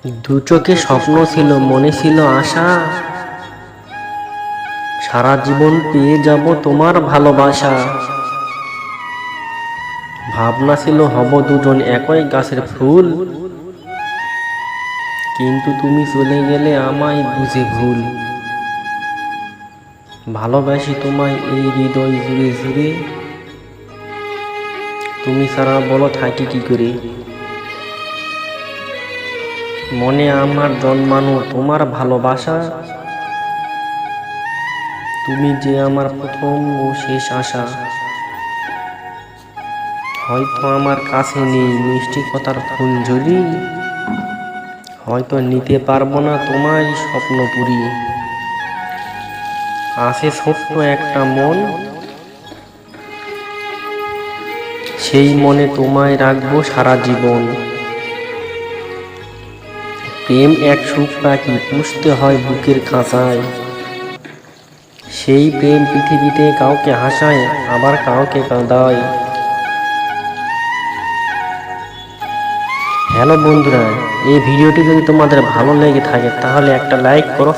দু চোখে স্বপ্ন ছিল, মনে ছিল আশা, সারা জীবন পেয়ে যাব তোমার ভালোবাসা। ভাবনা ছিল হব দুজন একই গাছের ফুল, কিন্তু তুমি চলে গেলে আমায় বুঝে ভুল। ভালোবাসি তোমায় এই হৃদয় জুড়ে জুড়ে, তুমি ছাড়া বলো থাকি কি করে। মনে আমার জন্মানো তোমার ভালোবাসা, তুমি যে আমার প্রথম ও শেষ আশা। হয়তো আমার কাছে নেই মিষ্টি কথার ফুলঝুরি, হয়তো নিতে পারবো না তোমায় স্বপ্নপুরী। আছে ছোট্ট একটা মন, সেই মনে তোমায় রাখবো সারা জীবন। প্রেম এক সুখ পাখি, পুষতে হয় বুকের খাঁচায়, সেই প্রেম পৃথিবীতে কাউকে হাসায় আবার কাউকে কাঁদায়। হ্যালো বন্ধুরা, এই ভিডিওটি যদি তোমাদের ভালো লেগে থাকে তাহলে একটা লাইক করো।